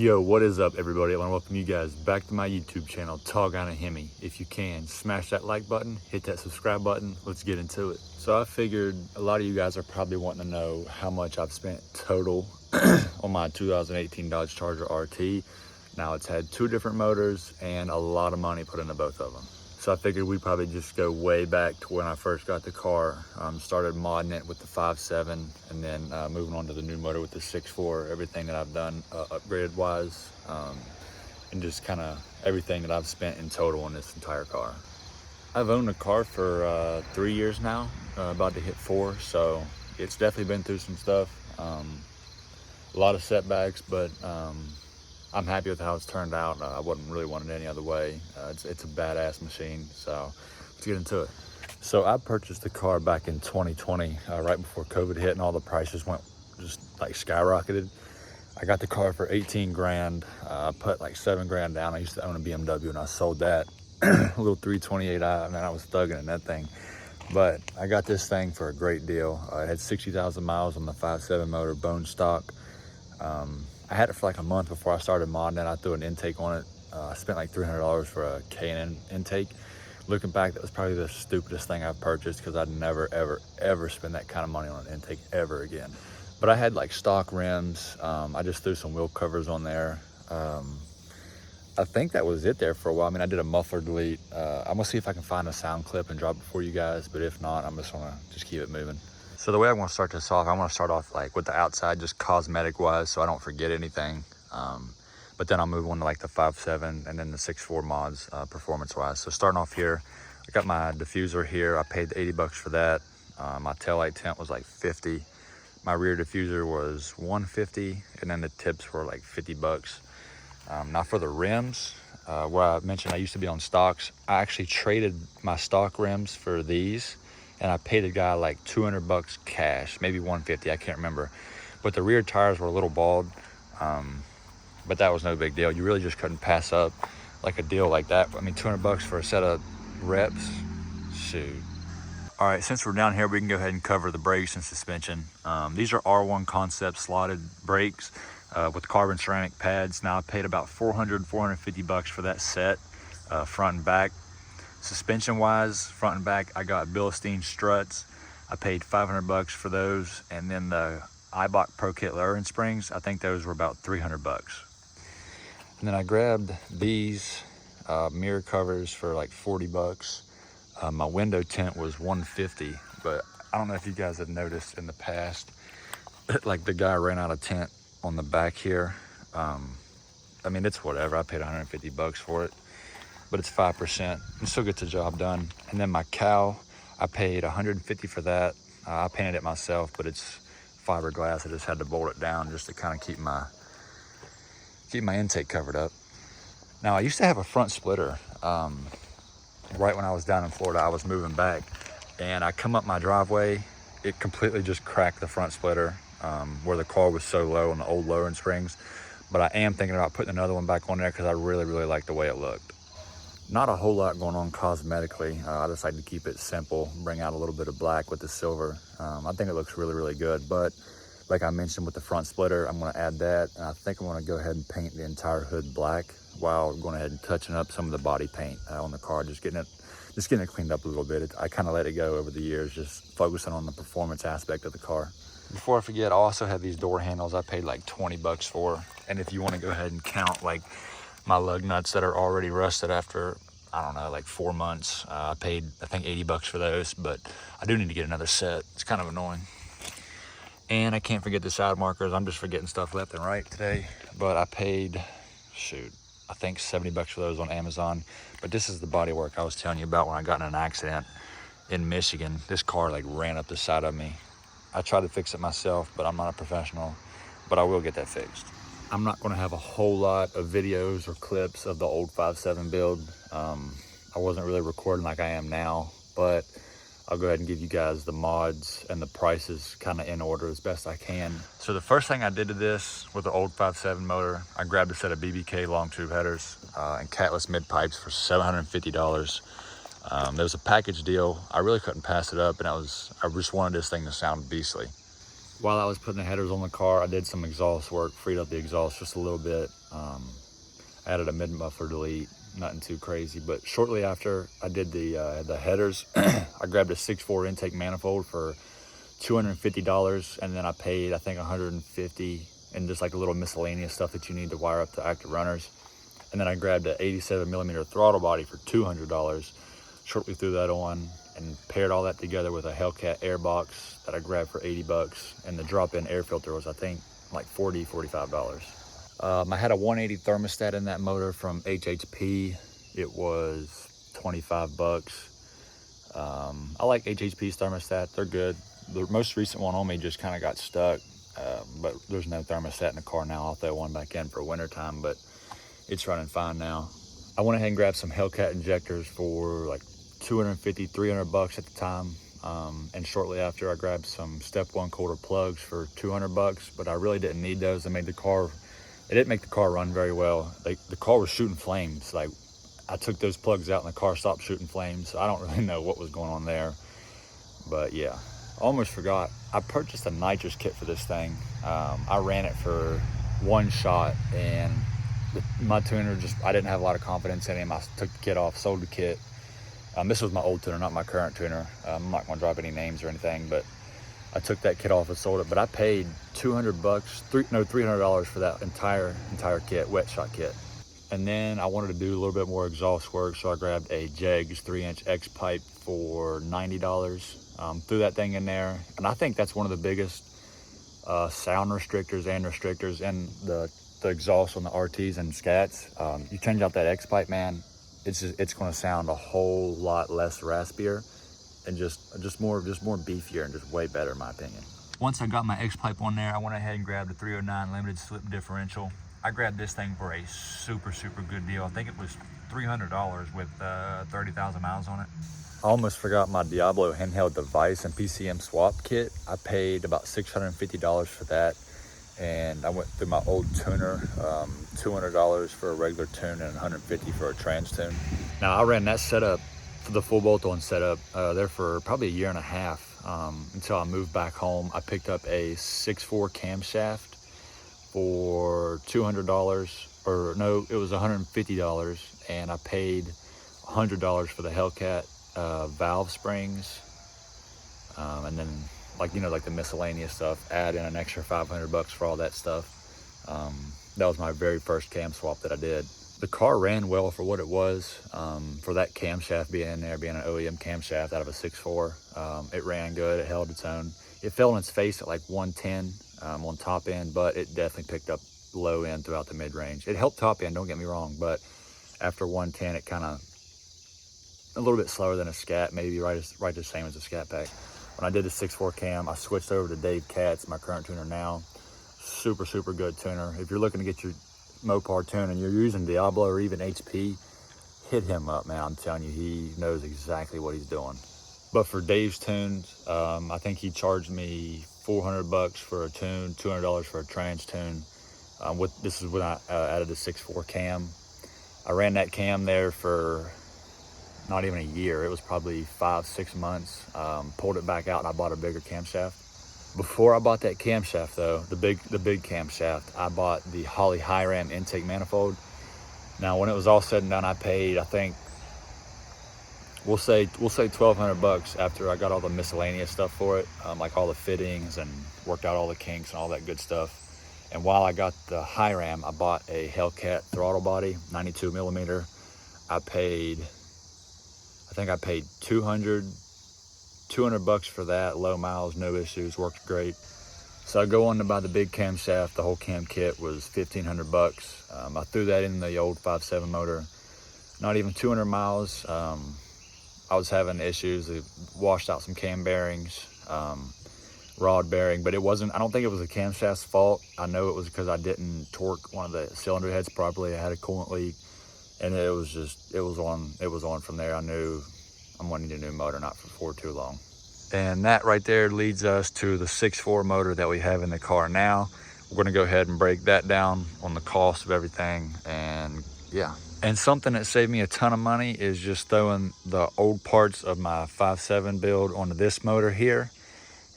Yo, what is up, everybody? I want to welcome you guys back to my YouTube channel, Tall Guy Hemi. If you can, smash that like button, hit that subscribe button. Let's get into it. So I figured a lot of you guys are probably wanting to know how much I've spent total on my 2018 Dodge Charger RT. Now, it's had two different motors and a lot of money put into both of them. So I figured we'd probably just go way back to when I first got the car. Started modding it with the 5.7 and then moving on to the new motor with the 6.4, everything that I've done upgrade wise, and just kind of everything that I've spent in total on this entire car. I've owned the car for 3 years now, about to hit 4, so it's definitely been through some stuff. A lot of setbacks, but I'm happy with how it's turned out. I wouldn't really want it any other way. It's a badass machine, so let's get into it. So I purchased the car back in 2020, right before COVID hit and all the prices went just like skyrocketed. I got the car for 18 grand. I put like 7 grand down. I used to own a BMW and I sold that. A little 328i, man, I was thugging in that thing. But I got this thing for a great deal. It had 60,000 miles on the 5.7 motor, bone stock. I had it for like a month before I started modding it. I threw an intake on it. I spent like $300 for a K&N intake. Looking back, that was probably the stupidest thing I've purchased because I'd never, ever, ever spend that kind of money on an intake ever again. But I had like stock rims. I just threw some wheel covers on there. I think that was it there for a while. I mean, I did a muffler delete. I'm gonna see if I can find a sound clip and drop it for you guys, but if not, I'm just gonna keep it moving. So the way I want to start this off, I want to start off like with the outside, just cosmetic wise, so I don't forget anything. But then I'll move on to like the 5.7 and then the 6.4 mods performance wise. So starting off here, I got my diffuser here. I paid the 80 bucks for that. My taillight tent was like 50. My rear diffuser was 150, and then the tips were like 50 bucks. Now for the rims, where I mentioned I used to be on stocks, I actually traded my stock rims for these. And I paid the guy like 200 bucks cash, maybe 150, I can't remember. But the rear tires were a little bald, but that was no big deal. You really just couldn't pass up like a deal like that. I mean, 200 bucks for a set of reps, shoot. All right, since we're down here, we can go ahead and cover the brakes and suspension. These are R1 Concept slotted brakes with carbon ceramic pads. Now I paid about 450 bucks for that set, front and back. Suspension wise, front and back, I got Bilstein struts. I paid 500 bucks for those. And then the Eibach Pro Kit lowering springs, I think those were about 300 bucks. And then I grabbed these mirror covers for like 40 bucks. My window tint was 150, but I don't know if you guys have noticed in the past, like the guy ran out of tint on the back here. I mean, it's whatever. I paid 150 bucks for it. But it's 5%, and still gets the job done. And then my cowl, I paid 150 for that. I painted it myself, but it's fiberglass. I just had to bolt it down just to kind of keep my intake covered up. Now, I used to have a front splitter. Right when I was down in Florida, I was moving back, and I come up my driveway, it completely just cracked the front splitter where the car was so low on the old lowering springs. But I am thinking about putting another one back on there because I really, really like the way it looked. Not a whole lot going on cosmetically. I decided to keep it simple, bring out a little bit of black with the silver. I think it looks really, really good. But like I mentioned with the front splitter, I'm gonna add that. And I think I'm gonna go ahead and paint the entire hood black while going ahead and touching up some of the body paint on the car, just getting it cleaned up a little bit. I kind of let it go over the years, just focusing on the performance aspect of the car. Before I forget, I also have these door handles I paid like 20 bucks for. And if you wanna go ahead and count like my lug nuts that are already rusted after, I don't know, like 4 months. I paid, I think, 80 bucks for those, but I do need to get another set. It's kind of annoying. And I can't forget the side markers. I'm just forgetting stuff left and right today. But I paid, shoot, I think 70 bucks for those on Amazon. But this is the body work I was telling you about when I got in an accident in Michigan. This car like ran up the side of me. I tried to fix it myself, but I'm not a professional. But I will get that fixed. I'm not going to have a whole lot of videos or clips of the old 5.7 build. I wasn't really recording like I am now, but I'll go ahead and give you guys the mods and the prices kind of in order as best I can. So the first thing I did to this with the old 5.7 motor, I grabbed a set of BBK long tube headers and catless mid pipes for $750. There was a package deal. I really couldn't pass it up, and I just wanted this thing to sound beastly. While I was putting the headers on the car, I did some exhaust work, freed up the exhaust just a little bit. Added a mid-muffler delete, nothing too crazy. But shortly after I did the headers, I grabbed a 6.4 intake manifold for $250, and then I paid, I think, $150 and just like a little miscellaneous stuff that you need to wire up to active runners. And then I grabbed an 87mm throttle body for $200. Shortly threw that on and paired all that together with a Hellcat air box that I grabbed for $80, and the drop-in air filter was, I think, like $45. I had a 180 thermostat in that motor from HHP. It was $25. I like HHP's thermostat. They're good. The most recent one on me just kind of got stuck, but there's no thermostat in the car now. I'll throw one back in for winter time, but it's running fine now. I went ahead and grabbed some Hellcat injectors for like $250, $300 at the time. And shortly after, I grabbed some Step 1 quarter plugs for $200, but I really didn't need those. They didn't make the car run very well. The car was shooting flames. Like, I took those plugs out and the car stopped shooting flames. I don't really know what was going on there, but yeah. Almost forgot, I purchased a nitrous kit for this thing. I ran it for one shot, and my tuner I didn't have a lot of confidence in him. I took the kit off, sold the kit. This was my old tuner, not my current tuner. I'm not gonna drop any names or anything, but I took that kit off and sold it. But I paid $300 for that entire kit, wet shot kit. And then I wanted to do a little bit more exhaust work, so I grabbed a Jegs 3-inch X pipe for $90. Threw that thing in there, and I think that's one of the biggest sound restrictors and restrictors in the exhaust on the RTs and Scats. You change out that X pipe, man, it's going to sound a whole lot less raspier and just more beefier and just way better in my opinion. Once I got my X pipe on there, I went ahead and grabbed a 309 limited slip differential. I grabbed this thing for a super good deal. I think it was $300 with 30,000 miles on it. I almost forgot my Diablo handheld device and PCM swap kit. I paid about $650 for that, and I went through my old tuner, $200 for a regular tune and $150 for a trans tune. Now, I ran that setup, for the full bolt-on setup, there for probably a year and a half, until I moved back home. I picked up a 6.4 camshaft for $200, or no, it was $150, and I paid $100 for the Hellcat valve springs, and then like the miscellaneous stuff, add in an extra $500 for all that stuff. That was my very first cam swap that I did. The car ran well for what it was, for that camshaft being in there, being an OEM camshaft out of a 6.4. It ran good, it held its own. It fell on its face at like 110 on top end, but it definitely picked up low end throughout the mid-range. It helped top end, don't get me wrong, but after 110 it kind of a little bit slower than a Scat, maybe right the same as a Scat Pack. When I did the 6.4 cam, I switched over to Dave Katz, my current tuner now. Super good tuner. If you're looking to get your Mopar tune and you're using Diablo or even HP, hit him up, man. I'm telling you, he knows exactly what he's doing. But for Dave's tunes, I think he charged me $400 for a tune, $200 for a trans tune. This is when I added the 6.4 cam. I ran that cam there for not even a year. It was probably 5-6 months. Pulled it back out and I bought a bigger camshaft. Before I bought that camshaft though, the big camshaft, I bought the Holley high ram intake manifold. Now when it was all said and done, I paid, I think, we'll say $1,200 after I got all the miscellaneous stuff for it, like all the fittings and worked out all the kinks and all that good stuff. And while I got the high ram, I bought a Hellcat throttle body, 92mm. I think I paid $200 for that, low miles, no issues, worked great. So I go on to buy the big camshaft. The whole cam kit was $1,500. I threw that in the old 5.7 motor. Not even 200 miles. I was having issues. It washed out some cam bearings, rod bearing, but I don't think it was the camshaft's fault. I know it was because I didn't torque one of the cylinder heads properly. I had a coolant leak, and it was on from there. I knew I'm wanting a new motor, not for too long. And that right there leads us to the 6.4 motor that we have in the car now. We're gonna go ahead and break that down on the cost of everything, and yeah. And something that saved me a ton of money is just throwing the old parts of my 5.7 build onto this motor here.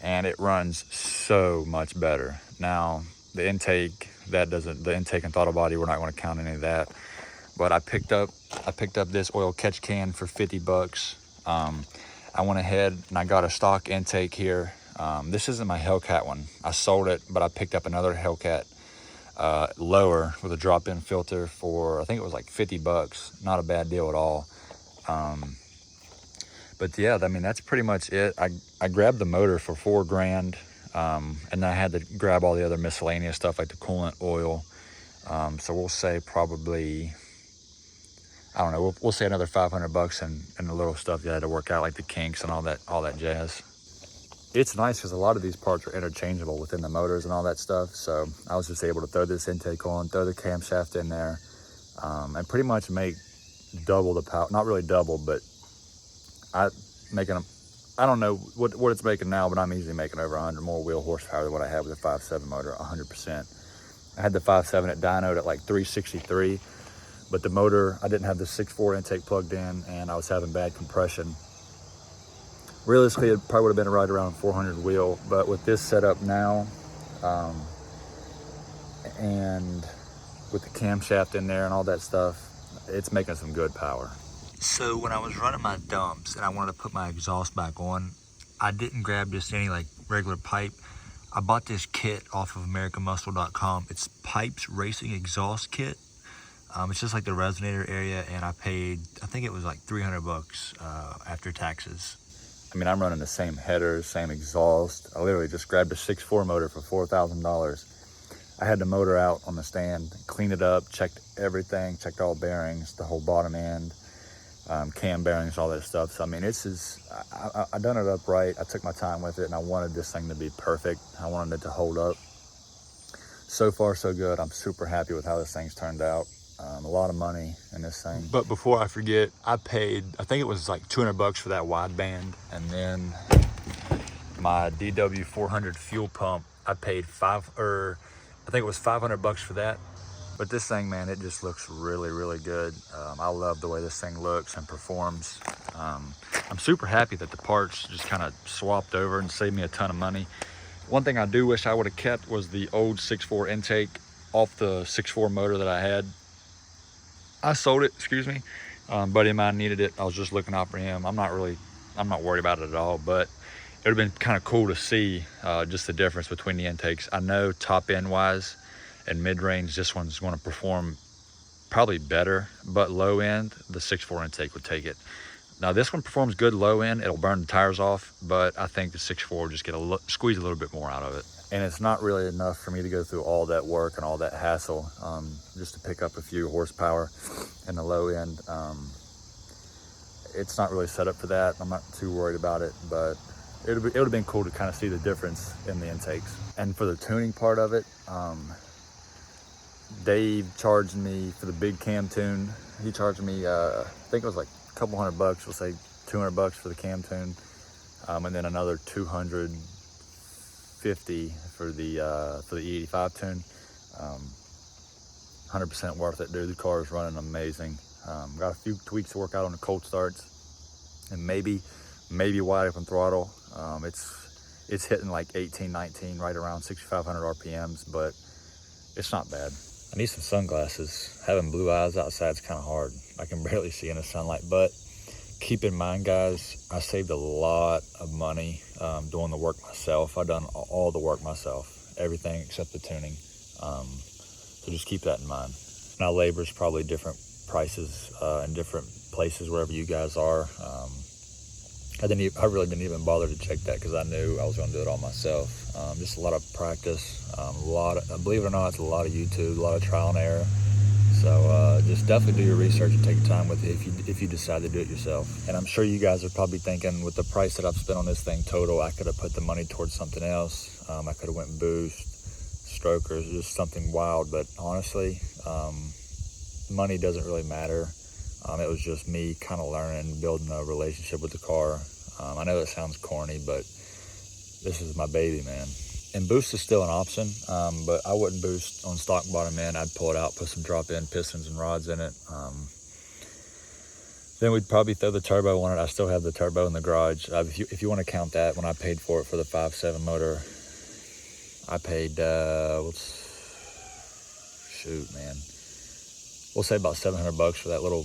and it runs so much better. Now, the intake, the intake and throttle body, we're not going to count any of that. But I picked up this oil catch can for 50 bucks. I went ahead and I got a stock intake here. This isn't my Hellcat one. I sold it, but I picked up another Hellcat lower with a drop-in filter for, I think it was like 50 bucks. Not a bad deal at all. But yeah, I mean, that's pretty much it. I grabbed the motor for $4,000, and then I had to grab all the other miscellaneous stuff like the coolant, oil. So we'll say probably, I don't know, we'll say another 500 bucks and the little stuff you had to work out, like the kinks and all that jazz. It's nice because a lot of these parts are interchangeable within the motors and all that stuff. So I was just able to throw this intake on, throw the camshaft in there, and pretty much make double the power. Not really double, but I don't know what it's making now, but I'm easily making over 100 more wheel horsepower than what I had with the 5.7 motor, 100%. I had the 5.7 at dynoed at like 363, but the motor, I didn't have the 6.4 intake plugged in, and I was having bad compression. Realistically, it probably would have been right around 400 wheel, but with this setup now, and with the camshaft in there and all that stuff, it's making some good power. So when I was running my dumps and I wanted to put my exhaust back on, I didn't grab just any like regular pipe. I bought this kit off of AmericanMuscle.com. It's Pipes Racing Exhaust Kit. It's just like the resonator area, and I paid, I think it was like 300 bucks after taxes. I mean, I'm running the same headers, same exhaust. I literally just grabbed a 6.4 motor for $4,000. I had the motor out on the stand, cleaned it up, checked everything, checked all bearings, the whole bottom end, cam bearings, all that stuff. So I mean, I done it up right. I took my time with it, and I wanted this thing to be perfect. I wanted it to hold up. So far, so good. I'm super happy with how this thing's turned out. A lot of money in this thing. But before I forget, I paid, I think it was like 200 bucks for that wideband, and then my DW 400 fuel pump, I paid I think it was 500 bucks for that. But this thing, man, it just looks really, really good. I love the way this thing looks and performs. I'm super happy that the parts just kind of swapped over and saved me a ton of money. One thing I do wish I would have kept was the old 6.4 intake off the 6.4 motor that I had. I sold it, excuse me. Buddy of mine needed it. I was just looking out for him. I'm not worried about it at all, but it would have been kind of cool to see just the difference between the intakes. I know top end wise and mid range, this one's going to perform probably better, but low end, the 6.4 intake would take it. Now this one performs good low end. It'll burn the tires off, but I think the 6.4 will just squeeze a little bit more out of it. And it's not really enough for me to go through all that work and all that hassle just to pick up a few horsepower in the low end. It's not really set up for that. I'm not too worried about it, but it would have been cool to kind of see the difference in the intakes. And for the tuning part of it, Dave charged me for the big cam tune. He charged me, I think it was like a couple $100 bucks. We'll say 200 bucks for the cam tune, and then another 250 for the E85 tune. 100% worth it, dude. The car is running amazing. Got a few tweaks to work out on the cold starts, and maybe wide open throttle. It's hitting like 18, 19, right around 6,500 RPMs, but it's not bad. I need some sunglasses. Having blue eyes outside is kind of hard. I can barely see in the sunlight, but keep in mind, guys, I saved a lot of money doing the work myself. I've done all the work myself, everything except the tuning. So just keep that in mind. Now, labor is probably different prices in different places wherever you guys are. I really didn't even bother to check that because I knew I was going to do it all myself. Just a lot of practice, believe it or not, it's a lot of YouTube, a lot of trial and error. So just definitely do your research and take your time with it if you decide to do it yourself. And I'm sure you guys are probably thinking, with the price that I've spent on this thing total, I could have put the money towards something else. I could have went boost, strokers, just something wild. But honestly, money doesn't really matter. It was just me kind of learning, building a relationship with the car. I know that sounds corny, but this is my baby, man. And boost is still an option, but I wouldn't boost on stock bottom end. I'd pull it out, put some drop-in pistons and rods in it. Then we'd probably throw the turbo on it. I still have the turbo in the garage. If you want to count that, when I paid for it for the 5.7 motor, I paid, we'll say about $700 for that little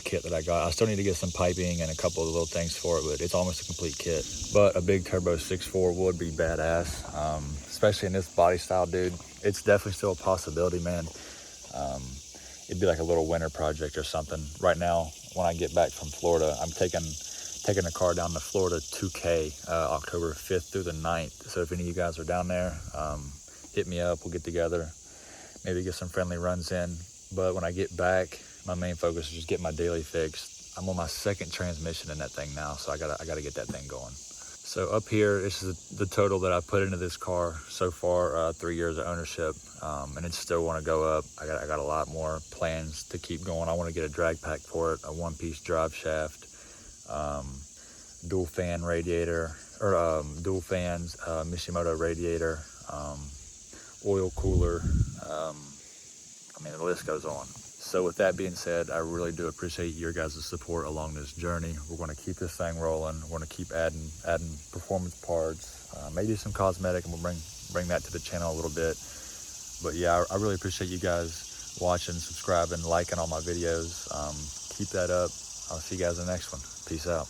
kit that I got. I still need to get some piping and a couple of little things for it, but it's almost a complete kit. But a big turbo 6.4 would be badass, especially in this body style, dude. It's definitely still a possibility, man. It'd be like a little winter project or something. Right now, when I get back from Florida, I'm taking the car down to Florida 2K, October 5th through the 9th. So if any of you guys are down there, hit me up. We'll get together, maybe get some friendly runs in. But when I get back, my main focus is just get my daily fixed. I'm on my second transmission in that thing now, so I gotta get that thing going. So up here, this is the total that I put into this car so far, 3 years of ownership, and it still want to go up. I got a lot more plans to keep going. I want to get a drag pack for it, a one-piece drive shaft, dual fan radiator, or dual fans, Mishimoto radiator, oil cooler. I mean, the list goes on. So with that being said, I really do appreciate your guys' support along this journey. We're going to keep this thing rolling. We're going to keep adding performance parts, maybe some cosmetic, and we'll bring that to the channel a little bit. But yeah, I really appreciate you guys watching, subscribing, liking all my videos. Keep that up. I'll see you guys in the next one. Peace out.